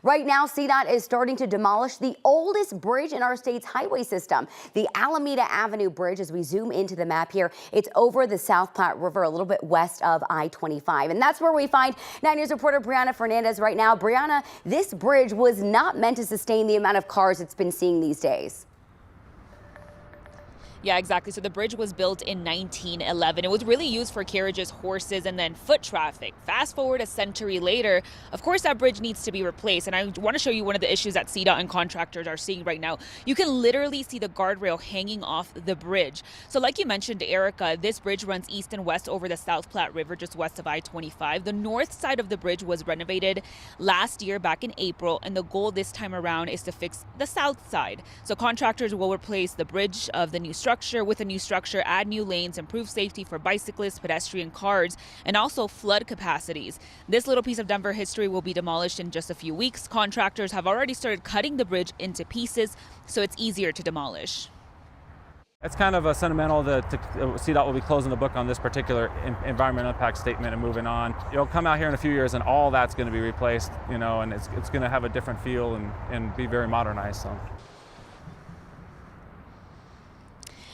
Right now, CDOT is starting to demolish the oldest bridge in our state's highway system, the Alameda Avenue bridge. As we zoom into the map here, it's over the South Platte River, a little bit west of I-25. And that's where we find 9 News reporter Brianna Fernandez right now. Brianna, this bridge was not meant to sustain the amount of cars it's been seeing these days. Yeah, exactly. So the bridge was built in 1911. It was really used for carriages, horses, and then foot traffic. Fast forward a century later, of course, that bridge needs to be replaced. And I want to show you one of the issues that CDOT and contractors are seeing right now. You can literally see the guardrail hanging off the bridge. So like you mentioned, Erica, this bridge runs east and west over the South Platte River, just west of I-25. The north side of the bridge was renovated last year, back in April, and the goal this time around is to fix the south side. So contractors will replace the bridge of the new structure with a new structure, add new lanes, improve safety for bicyclists, pedestrian cars, and also flood capacities. This little piece of Denver history will be demolished in just a few weeks. Contractors have already started cutting the bridge into pieces, so it's easier to demolish. It's kind of a sentimental that CDOT will be closing the book on this particular environmental impact statement and moving on. You'll come out here in a few years and all that's going to be replaced, you know, and it's going to have a different feel and be very modernized. So.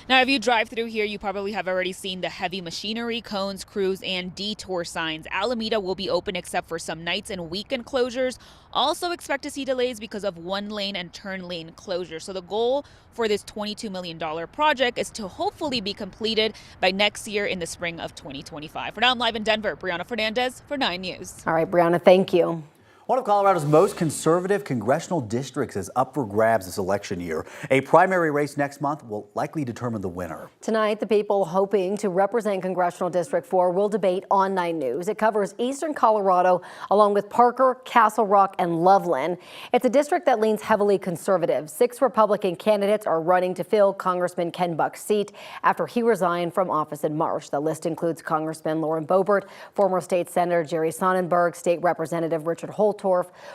Now, if you drive through here, you probably have already seen the heavy machinery, cones, crews, and detour signs. Alameda will be open except for some nights and weekend closures. Also expect to see delays because of one lane and turn lane closure. So the goal for this $22 million project is to hopefully be completed by next year in the spring of 2025. For now, I'm live in Denver. Brianna Fernandez for 9 News. All right, Brianna, thank you. One of Colorado's most conservative congressional districts is up for grabs this election year. A primary race next month will likely determine the winner. Tonight, the people hoping to represent Congressional District 4 will debate on 9 News. It covers eastern Colorado along with Parker, Castle Rock, and Loveland. It's a district that leans heavily conservative. 6 Republican candidates are running to fill Congressman Ken Buck's seat after he resigned from office in March. The list includes Congressman Lauren Boebert, former state senator Jerry Sonnenberg, state representative Richard Holtorf,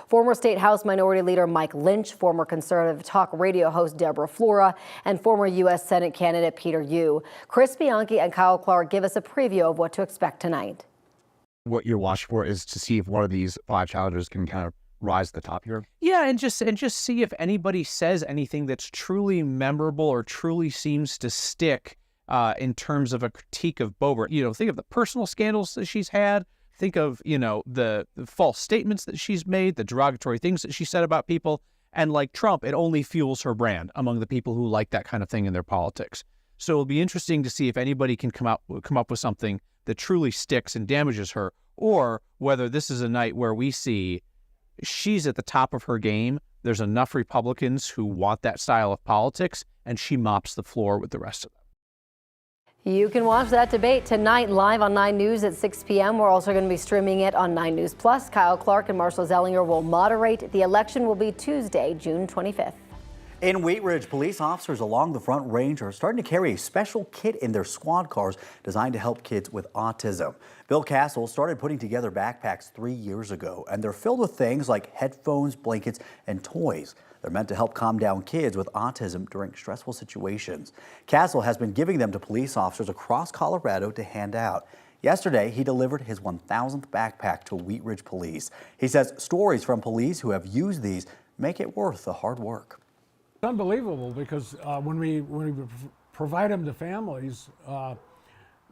former State House Minority Leader Mike Lynch, former conservative talk radio host Deborah Flora, and former U.S. Senate candidate Peter Yu. Chris Bianchi and Kyle Clark give us a preview of what to expect tonight. What you're watching for is to see if one of these 5 challengers can kind of rise to the top here. Yeah, and just see if anybody says anything that's truly memorable or truly seems to stick in terms of a critique of Boebert. You know, think of the personal scandals that she's had. Think of, you know, the false statements that she's made, the derogatory things that she said about people. And like Trump, it only fuels her brand among the people who like that kind of thing in their politics. So it'll be interesting to see if anybody can come up with something that truly sticks and damages her, or whether this is a night where we see she's at the top of her game. There's enough Republicans who want that style of politics, and she mops the floor with the rest of them. You can watch that debate tonight live on 9 News at 6 p.m. We're also going to be streaming it on 9 News Plus. Kyle Clark and Marshall Zellinger will moderate. The election will be Tuesday, June 25th. In Wheat Ridge, police officers along the Front Range are starting to carry a special kit in their squad cars designed to help kids with autism. Bill Castle started putting together backpacks 3 years ago, and they're filled with things like headphones, blankets, and toys. They're meant to help calm down kids with autism during stressful situations. Castle has been giving them to police officers across Colorado to hand out. Yesterday, he delivered his 1,000th backpack to Wheat Ridge Police. He says stories from police who have used these make it worth the hard work. It's unbelievable because when we provide them to families,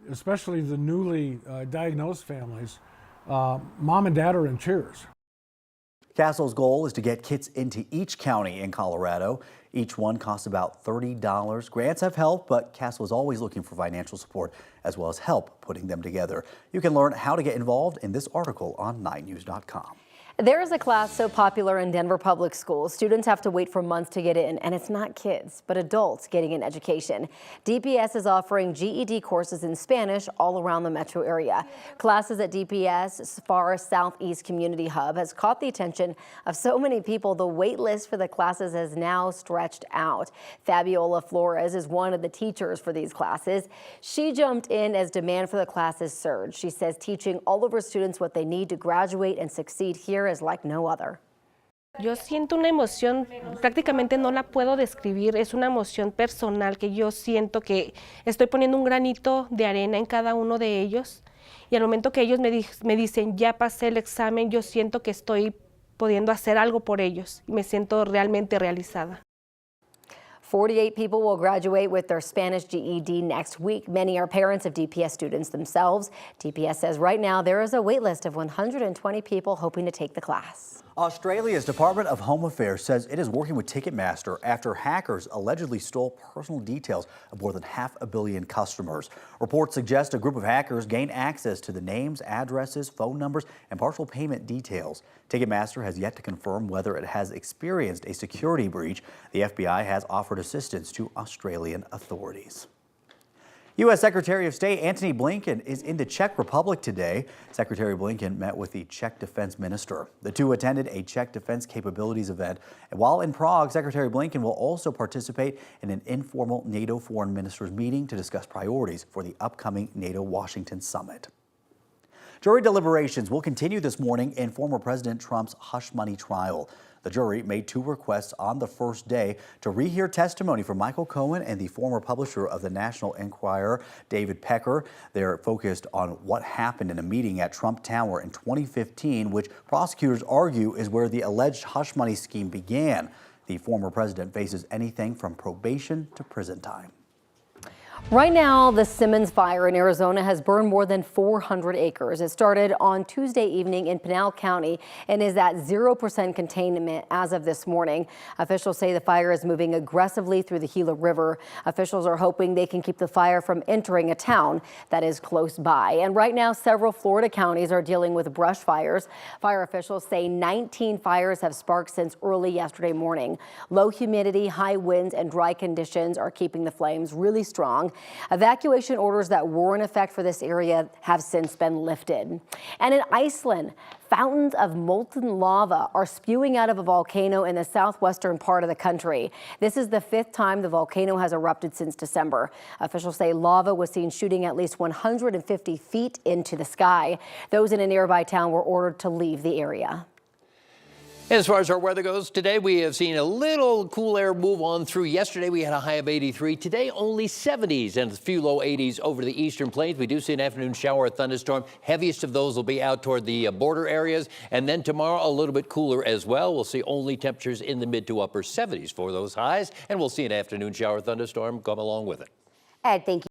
especially the newly diagnosed families, mom and dad are in tears. Castle's goal is to get kits into each county in Colorado. Each one costs about $30. Grants have helped, but Castle is always looking for financial support as well as help putting them together. You can learn how to get involved in this article on 9news.com. There is a class so popular in Denver public schools, students have to wait for months to get in, and it's not kids, but adults getting an education. DPS is offering GED courses in Spanish all around the metro area. Classes at DPS Far Southeast Community Hub has caught the attention of so many people. The wait list for the classes has now stretched out. Fabiola Flores is one of the teachers for these classes. She jumped in as demand for the classes surged. She says teaching all of her students what they need to graduate and succeed here is like no other. Yo siento una emoción, prácticamente no la puedo describir, es una emoción personal que yo siento que estoy poniendo un granito de arena en cada uno de ellos, y al momento que ellos me dicen ya pasé el examen, yo siento que estoy pudiendo hacer algo por ellos. Me siento realmente realizada. 48 people will graduate with their Spanish GED next week. Many are parents of DPS students themselves. DPS says right now there is a wait list of 120 people hoping to take the class. Australia's Department of Home Affairs says it is working with Ticketmaster after hackers allegedly stole personal details of more than 500 million customers. Reports suggest a group of hackers gained access to the names, addresses, phone numbers, and partial payment details. Ticketmaster has yet to confirm whether it has experienced a security breach. The FBI has offered assistance to Australian authorities. U.S. Secretary of State Antony Blinken is in the Czech Republic today. Secretary Blinken met with the Czech Defense Minister. The two attended a Czech Defense Capabilities event. And while in Prague, Secretary Blinken will also participate in an informal NATO foreign ministers meeting to discuss priorities for the upcoming NATO-Washington summit. Jury deliberations will continue this morning in former President Trump's hush money trial. The jury made two requests on the first day to rehear testimony from Michael Cohen and the former publisher of the National Enquirer, David Pecker. They're focused on what happened in a meeting at Trump Tower in 2015, which prosecutors argue is where the alleged hush money scheme began. The former president faces anything from probation to prison time. Right now, the Simmons fire in Arizona has burned more than 400 acres. It started on Tuesday evening in Pinal County and is at 0% containment as of this morning. Officials say the fire is moving aggressively through the Gila River. Officials are hoping they can keep the fire from entering a town that is close by. And right now, several Florida counties are dealing with brush fires. Fire officials say 19 fires have sparked since early yesterday morning. Low humidity, high winds, and dry conditions are keeping the flames really strong. Evacuation orders that were in effect for this area have since been lifted. And in Iceland, fountains of molten lava are spewing out of a volcano in the southwestern part of the country. This is the fifth time the volcano has erupted since December. Officials say lava was seen shooting at least 150 feet into the sky. Those in a nearby town were ordered to leave the area. As far as our weather goes, today we have seen a little cool air move on through. Yesterday we had a high of 83. Today only 70s and a few low 80s over the eastern plains. We do see an afternoon shower or thunderstorm. Heaviest of those will be out toward the border areas. And then tomorrow a little bit cooler as well. We'll see only temperatures in the mid to upper 70s for those highs. And we'll see an afternoon shower thunderstorm come along with it. Ed, thank you.